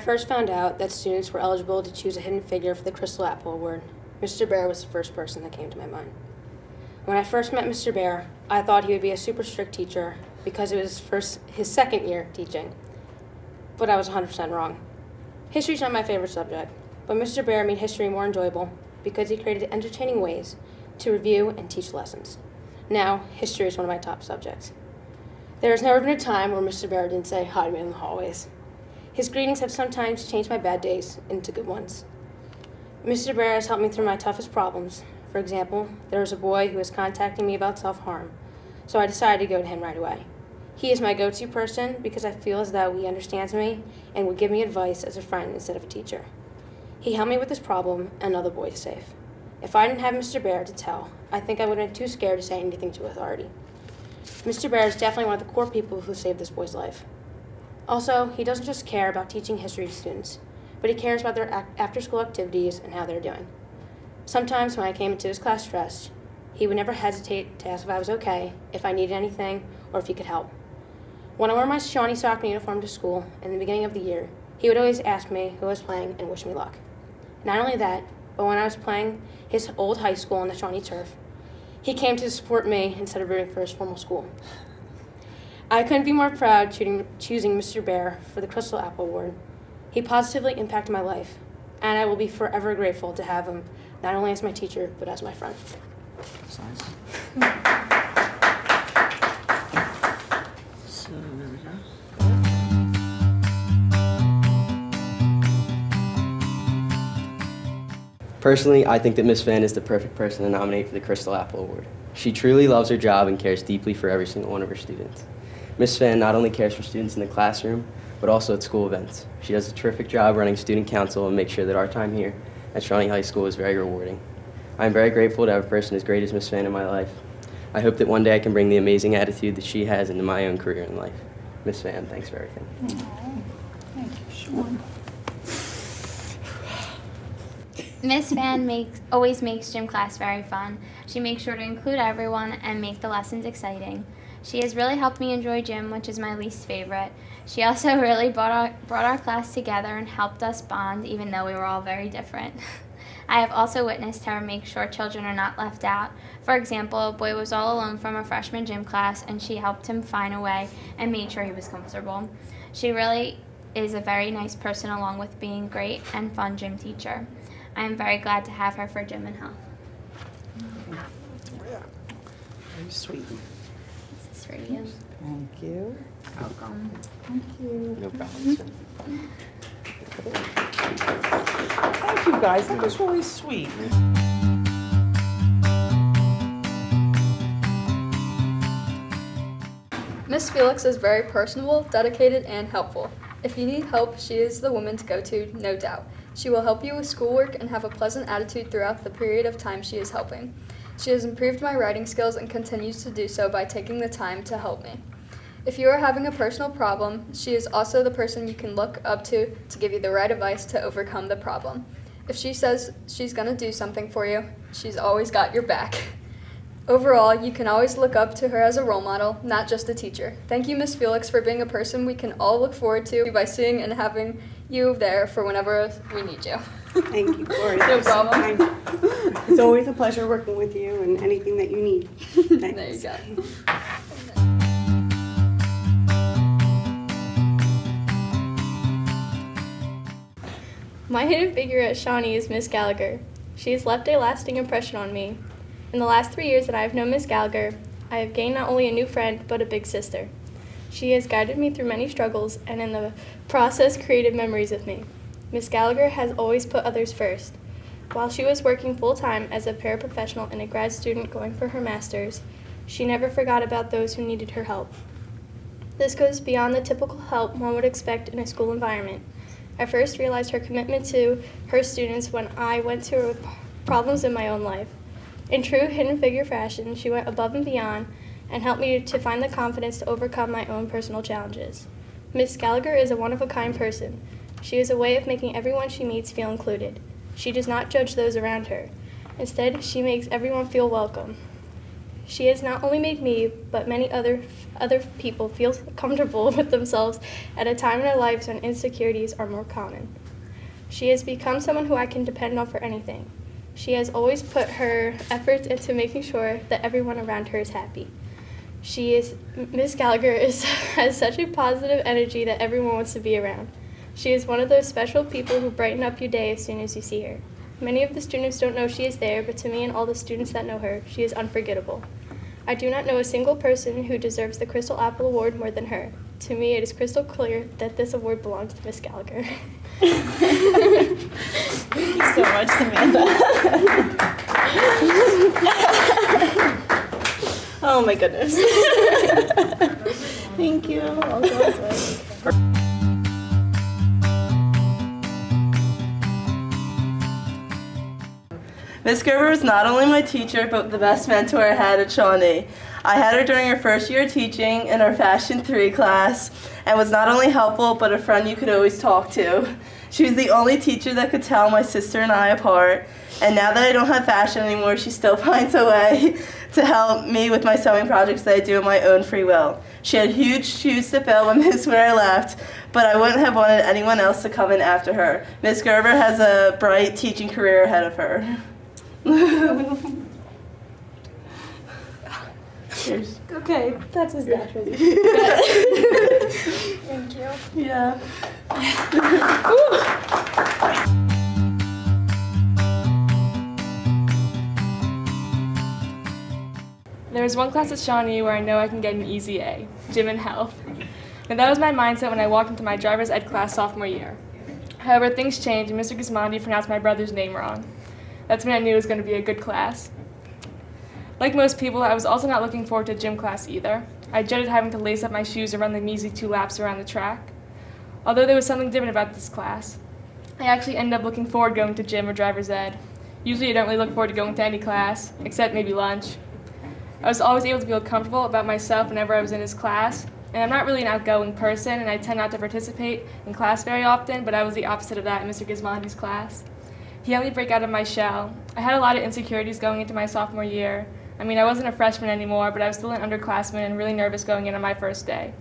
first found out that students were eligible to choose a hidden figure for the Crystal Apple Award, Mr. Bear was the first person that came to my mind. When I first met Mr. Bear, I thought he would be a super strict teacher because it was his second year teaching. But I was 100% wrong. History's not my favorite subject, but Mr. Bear made history more enjoyable because he created entertaining ways to review and teach lessons. Now, history is one of my top subjects. There has never been a time where Mr. Bear didn't say hi to me in the hallways. His greetings have sometimes changed my bad days into good ones. Mr. Bear has helped me through my toughest problems. For example, there was a boy who was contacting me about self-harm, so I decided to go to him right away. He is my go-to person because I feel as though he understands me and would give me advice as a friend instead of a teacher. He helped me with this problem, and another boy is safe. If I didn't have Mr. Bear to tell, I think I would have been too scared to say anything to authority. Mr. Bear is definitely one of the core people who saved this boy's life. Also, he doesn't just care about teaching history to students, but he cares about their after-school activities and how they're doing. Sometimes when I came into his class stressed, he would never hesitate to ask if I was okay, if I needed anything, or if he could help. When I wore my Shawnee soccer uniform to school in the beginning of the year, he would always ask me who I was playing and wish me luck. Not only that, but when I was playing his old high school on the Shawnee turf, he came to support me instead of rooting for his former school. I couldn't be more proud choosing Mr. Bear for the Crystal Apple Award. He positively impacted my life, and I will be forever grateful to have him, not only as my teacher, but as my friend. That's nice. So, there we go. Personally, I think that Miss Van is the perfect person to nominate for the Crystal Apple Award. She truly loves her job and cares deeply for every single one of her students. Miss Van not only cares for students in the classroom, but also at school events. She does a terrific job running student council and makes sure that our time here at Shawnee High School is very rewarding. I am very grateful to have a person as great as Miss Van in my life. I hope that one day I can bring the amazing attitude that she has into my own career in life. Miss Van, thanks for everything. Thank you, Sean. Miss Van always makes gym class very fun. She makes sure to include everyone and make the lessons exciting. She has really helped me enjoy gym, which is my least favorite. She also really brought our class together and helped us bond, even though we were all very different. I have also witnessed her make sure children are not left out. For example, a boy was all alone from a freshman gym class, and she helped him find a way and made sure he was comfortable. She really is a very nice person, along with being a great and fun gym teacher. I am very glad to have her for Gym and Health. Very sweet. This is for you. Thank you. Welcome. Thank you. No problem. Thank you, guys. That was really sweet. Miss Felix is very personable, dedicated, and helpful. If you need help, she is the woman to go to, no doubt. She will help you with schoolwork and have a pleasant attitude throughout the period of time she is helping. She has improved my writing skills and continues to do so by taking the time to help me. If you are having a personal problem, she is also the person you can look up to give you the right advice to overcome the problem. If she says she's going to do something for you, she's always got your back. Overall, you can always look up to her as a role model, not just a teacher. Thank you, Miss Felix, for being a person we can all look forward to by seeing and having you there for whenever we need you. Thank you, Gloria. No problem. It's always a pleasure working with you and anything that you need. Thanks. There you go. My hidden figure at Shawnee is Miss Gallagher. She has left a lasting impression on me. In the last 3 years that I have known Miss Gallagher, I have gained not only a new friend, but a big sister. She has guided me through many struggles and in the process created memories with me. Miss Gallagher has always put others first. While she was working full-time as a paraprofessional and a grad student going for her master's, she never forgot about those who needed her help. This goes beyond the typical help one would expect in a school environment. I first realized her commitment to her students when I went to her with problems in my own life. In true hidden figure fashion, she went above and beyond and helped me to find the confidence to overcome my own personal challenges. Miss Gallagher is a one-of-a-kind person. She has a way of making everyone she meets feel included. She does not judge those around her. Instead, she makes everyone feel welcome. She has not only made me, but many other people feel comfortable with themselves at a time in their lives when insecurities are more common. She has become someone who I can depend on for anything. She has always put her efforts into making sure that everyone around her is happy. Miss Gallagher has such a positive energy that everyone wants to be around. She is one of those special people who brighten up your day as soon as you see her. Many of the students don't know she is there, but to me and all the students that know her, she is unforgettable. I do not know a single person who deserves the Crystal Apple Award more than her. To me, it is crystal clear that this award belongs to Miss Gallagher. Thank you so much, Samantha. Oh my goodness. Thank you. I'll go away. Miss Gerber was not only my teacher, but the best mentor I had at Shawnee. I had her during her first year teaching in our Fashion 3 class, and was not only helpful, but a friend you could always talk to. She was the only teacher that could tell my sister and I apart, and now that I don't have fashion anymore, she still finds a way to help me with my sewing projects that I do of my own free will. She had huge shoes to fill when Miss Ware left, but I wouldn't have wanted anyone else to come in after her. Miss Gerber has a bright teaching career ahead of her. Cheers. Okay, that's as natural as Thank you. Yeah. There is one class at Shawnee where I know I can get an easy A, gym and health. And that was my mindset when I walked into my driver's ed class sophomore year. However, things changed and Mr. Guzman pronounced my brother's name wrong. That's when I knew it was going to be a good class. Like most people, I was also not looking forward to gym class either. I dreaded having to lace up my shoes and run the measly 2 laps around the track. Although there was something different about this class. I actually ended up looking forward going to gym or driver's ed. Usually I don't really look forward to going to any class, except maybe lunch. I was always able to feel comfortable about myself whenever I was in his class, and I'm not really an outgoing person, and I tend not to participate in class very often, but I was the opposite of that in Mr. Guzman's class. He helped me break out of my shell. I had a lot of insecurities going into my sophomore year. I mean, I wasn't a freshman anymore, but I was still an underclassman and really nervous going in on my first day.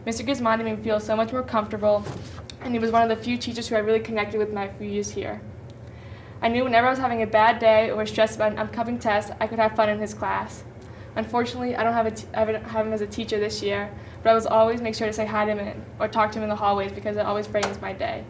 Mr. Guzman made me feel so much more comfortable, and he was one of the few teachers who I really connected with my few years here. I knew whenever I was having a bad day or was stressed about an upcoming test, I could have fun in his class. Unfortunately, I don't have him as a teacher this year, but I will always make sure to say hi to him or talk to him in the hallways because it always brightens my day.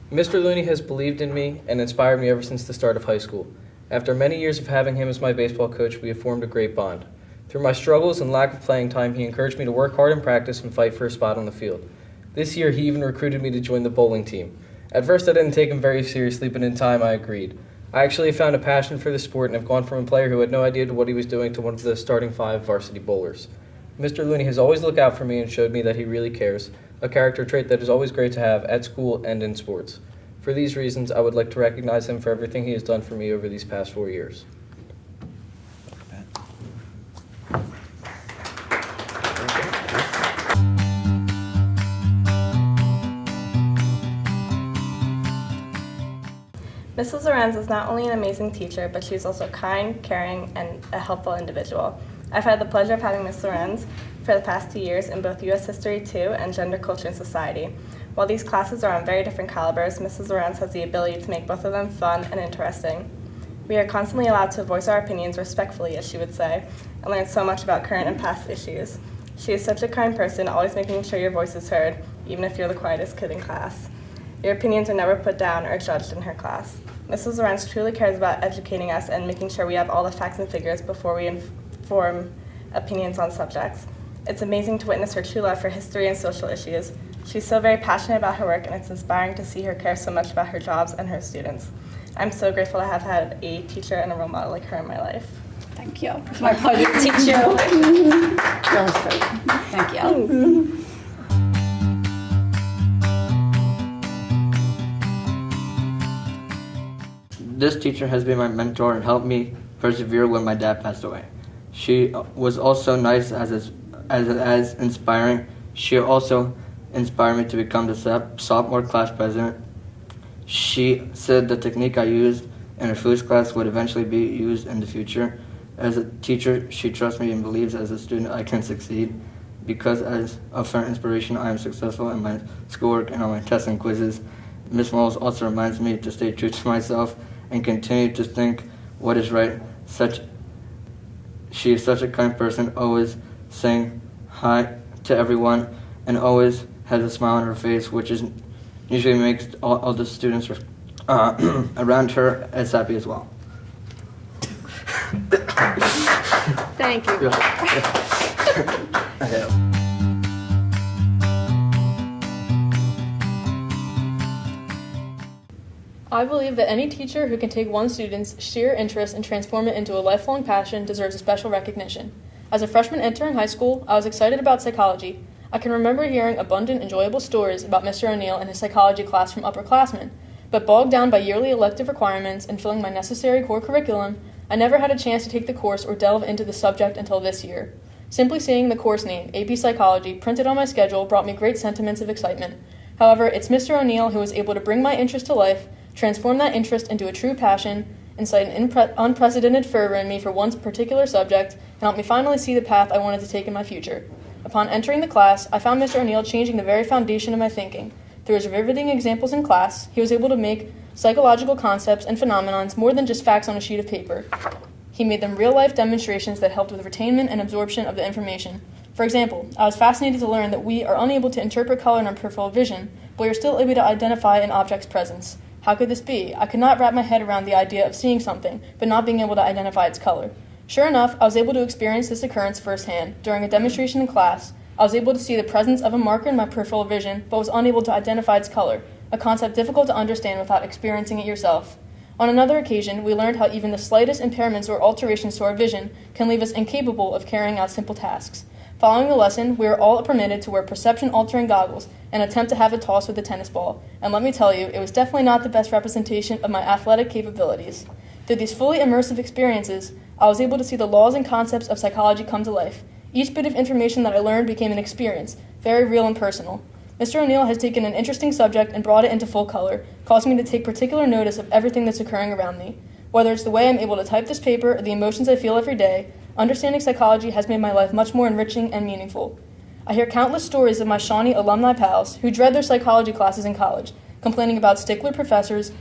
Mr. Looney has believed in me and inspired me ever since the start of high school. After many years of having him as my baseball coach, we have formed a great bond. Through my struggles and lack of playing time, he encouraged me to work hard in practice and fight for a spot on the field. This year, he even recruited me to join the bowling team. At first, I didn't take him very seriously, but in time, I agreed. I actually found a passion for the sport and have gone from a player who had no idea what he was doing to one of the starting 5 varsity bowlers. Mr. Looney has always looked out for me and showed me that he really cares, a character trait that is always great to have at school and in sports. For these reasons, I would like to recognize him for everything he has done for me over these past 4 years. Mrs. Lorenz is not only an amazing teacher, but she's also kind, caring, and a helpful individual. I've had the pleasure of having Ms. Lorenz for the past 2 years in both U.S. History 2 and Gender, Culture, and Society. While these classes are on very different calibers, Mrs. Lorenz has the ability to make both of them fun and interesting. We are constantly allowed to voice our opinions respectfully, as she would say, and learn so much about current and past issues. She is such a kind person, always making sure your voice is heard, even if you're the quietest kid in class. Your opinions are never put down or judged in her class. Mrs. Lorenz truly cares about educating us and making sure we have all the facts and figures before we form opinions on subjects. It's amazing to witness her true love for history and social issues. She's so very passionate about her work, and it's inspiring to see her care so much about her jobs and her students. I'm so grateful to have had a teacher and a role model like her in my life. Thank you. It's my pleasure to teach you. Thank you. This teacher has been my mentor and helped me persevere when my dad passed away. She was also nice as inspiring. She also inspired me to become the sophomore class president. She said the technique I used in her Felix class would eventually be used in the future. As a teacher, she trusts me and believes as a student I can succeed. Because as of her inspiration, I am successful in my schoolwork and on my tests and quizzes. Ms. Morales also reminds me to stay true to myself and continue to think what is right. She is such a kind person, always saying hi to everyone and always has a smile on her face, which usually makes all the students around her as happy as well. Thank you. I believe that any teacher who can take one student's sheer interest and transform it into a lifelong passion deserves a special recognition. As a freshman intern in high school, I was excited about psychology. I can remember hearing abundant, enjoyable stories about Mr. ONeal and his psychology class from upperclassmen, but bogged down by yearly elective requirements and filling my necessary core curriculum, I never had a chance to take the course or delve into the subject until this year. Simply seeing the course name, AP Psychology, printed on my schedule brought me great sentiments of excitement. However, it's Mr. ONeal who was able to bring my interest to life, transform that interest into a true passion, incite an unprecedented fervor in me for one particular subject, and help me finally see the path I wanted to take in my future. Upon entering the class, I found Mr. ONeal changing the very foundation of my thinking. Through his riveting examples in class, he was able to make psychological concepts and phenomenons more than just facts on a sheet of paper. He made them real-life demonstrations that helped with retainment and absorption of the information. For example, I was fascinated to learn that we are unable to interpret color in our peripheral vision, but we are still able to identify an object's presence. How could this be? I could not wrap my head around the idea of seeing something, but not being able to identify its color. Sure enough, I was able to experience this occurrence firsthand. During a demonstration in class, I was able to see the presence of a marker in my peripheral vision, but was unable to identify its color, a concept difficult to understand without experiencing it yourself. On another occasion, we learned how even the slightest impairments or alterations to our vision can leave us incapable of carrying out simple tasks. Following the lesson, we are all permitted to wear perception-altering goggles and attempt to have a toss with a tennis ball, and let me tell you, it was definitely not the best representation of my athletic capabilities. Through these fully immersive experiences, I was able to see the laws and concepts of psychology come to life. Each bit of information that I learned became an experience, very real and personal. Mr. ONeal has taken an interesting subject and brought it into full color, causing me to take particular notice of everything that's occurring around me. Whether it's the way I'm able to type this paper or the emotions I feel every day, understanding psychology has made my life much more enriching and meaningful. I hear countless stories of my Shawnee alumni pals who dread their psychology classes in college, complaining about stickler professors,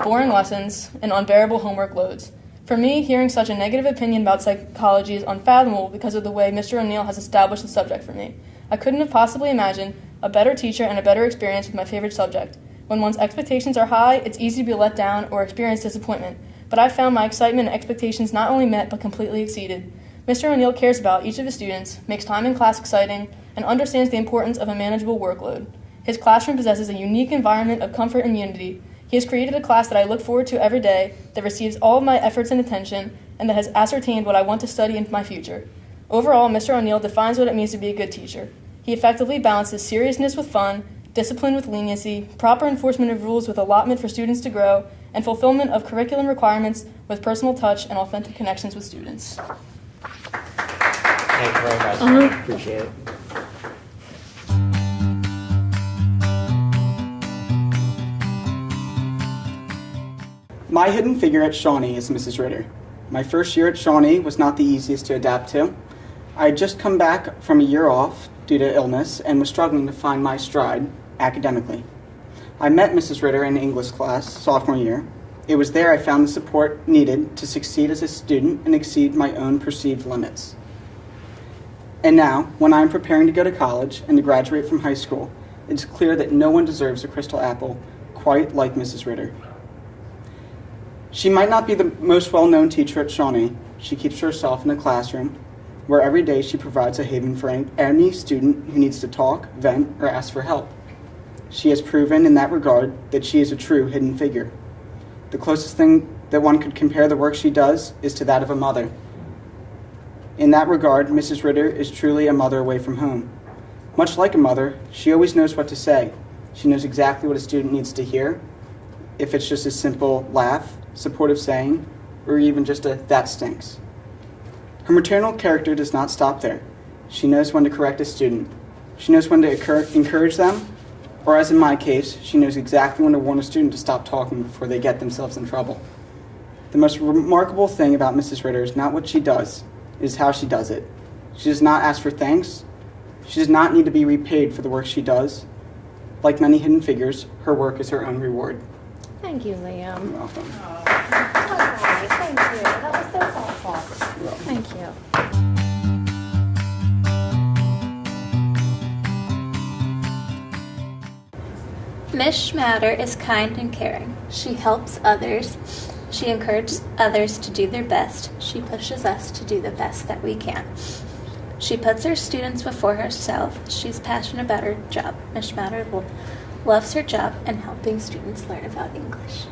boring lessons, and unbearable homework loads. For me, hearing such a negative opinion about psychology is unfathomable because of the way Mr. ONeal has established the subject for me. I couldn't have possibly imagined a better teacher and a better experience with my favorite subject. When one's expectations are high, it's easy to be let down or experience disappointment, but I found my excitement and expectations not only met but completely exceeded. Mr. ONeal cares about each of his students, makes time in class exciting, and understands the importance of a manageable workload. His classroom possesses a unique environment of comfort and unity. He has created a class that I look forward to every day, that receives all of my efforts and attention, and that has ascertained what I want to study in my future. Overall, Mr. ONeal defines what it means to be a good teacher. He effectively balances seriousness with fun, discipline with leniency, proper enforcement of rules with allotment for students to grow, and fulfillment of curriculum requirements with personal touch and authentic connections with students. Thank you very much. Appreciate it. My hidden figure at Shawnee is Mrs. Ritter. My first year at Shawnee was not the easiest to adapt to. I had just come back from a year off due to illness and was struggling to find my stride academically. I met Mrs. Ritter in English class sophomore year. It was there I found the support needed to succeed as a student and exceed my own perceived limits. And now, when I am preparing to go to college and to graduate from high school, it is clear that no one deserves a crystal apple quite like Mrs. Ritter. She might not be the most well-known teacher at Shawnee. She keeps herself in the classroom, where every day she provides a haven for any student who needs to talk, vent, or ask for help. She has proven in that regard that she is a true hidden figure. The closest thing that one could compare the work she does is to that of a mother. In that regard, Mrs. Ritter is truly a mother away from home. Much like a mother, she always knows what to say. She knows exactly what a student needs to hear, if it's just a simple laugh, supportive saying, or even just a "that stinks." Her maternal character does not stop there. She knows when to correct a student. She knows when to encourage them, or as in my case, she knows exactly when to warn a student to stop talking before they get themselves in trouble. The most remarkable thing about Mrs. Ritter is not what she does, it is how she does it. She does not ask for thanks. She does not need to be repaid for the work she does. Like many hidden figures, her work is her own reward. Thank you, Liam. You're welcome. Thank you. That was so thoughtful. Thank you. Miss Schmatter is kind and caring. She helps others. She encourages others to do their best. She pushes us to do the best that we can. She puts her students before herself. She's passionate about her job. Miss Schmatter loves her job and helping students learn about English.